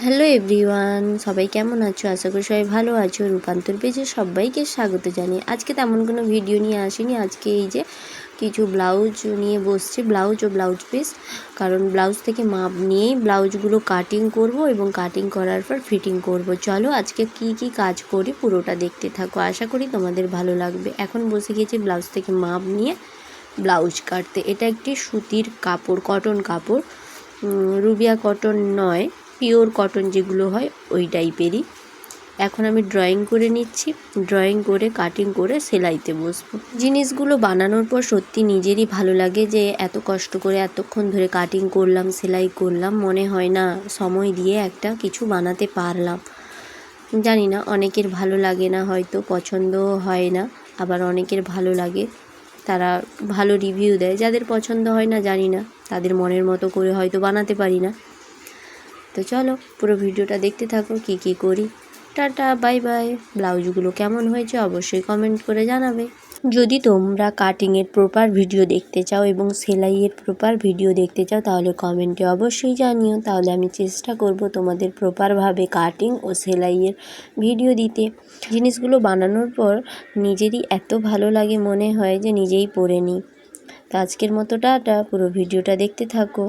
Hello everyone, সবাই কেমন আছো? আশা করি সবাই ভালো আছো। রূপান্তর পেজে সবাইকে স্বাগত জানিয়ে আজকে তেমন কোনো ভিডিও নিয়ে আসিনি। আজকে এই যে কিছু ব্লাউজ নিয়ে বসছি, ব্লাউজ ও ব্লাউজ পিস, কারণ ব্লাউজ থেকে মাপ নিয়েই ব্লাউজগুলো কাটিং করব এবং কাটিং করার পর ফিটিং করব। চলো আজকে কি কি কাজ করি পুরোটা দেখতে থাকো, আশা করি তোমাদের ভালো লাগবে। এখন বসে গেছি ব্লাউজ থেকে মাপ নিয়ে ব্লাউজ কাটতে। এটা একটি সুতির কাপড়, কটন কাপড়, রুবিয়া কটন নয়, পিওর কটন যেগুলো হয় ওই টাইপেরই। এখন আমি ড্রয়িং করে নিচ্ছি, ড্রয়িং করে কাটিং করে সেলাইতে বসবো। জিনিসগুলো বানানোর পর সত্যি নিজেরই ভালো লাগে যে এত কষ্ট করে এতক্ষণ ধরে কাটিং করলাম, সেলাই করলাম, মনে হয় না সময় দিয়ে একটা কিছু বানাতে পারলাম। জানি না, অনেকের ভালো লাগে না, হয়তো পছন্দও হয় না, আবার অনেকের ভালো লাগে, তারা ভালো রিভিউ দেয়। যাদের পছন্দ হয় না জানি না, তাদের মনের মতো করে হয়তো বানাতে পারি না। তো চলো পুরো ভিডিওটা দেখতে থাকো কি কি করি। Tata, bye bye. ব্লাউজগুলো কেমন হয়েছে অবশ্যই কমেন্ট করে জানাবে। যদি তোমরা কাটিংয়ের প্রপার ভিডিও দেখতে চাও এবং সেলাইয়ের প্রপার ভিডিও দেখতে চাও তাহলে কমেন্টে অবশ্যই জানিও, তাহলে আমি চেষ্টা করব তোমাদের প্রপারভাবে কাটিং ও সেলাইয়ের ভিডিও দিতে। জিনিসগুলো বানানোর পর নিজেরই এত ভালো লাগে, মনে হয় যে নিজেই পরে নিই। তো আজকের মতো টাটা, পুরো ভিডিওটা দেখতে থাকো।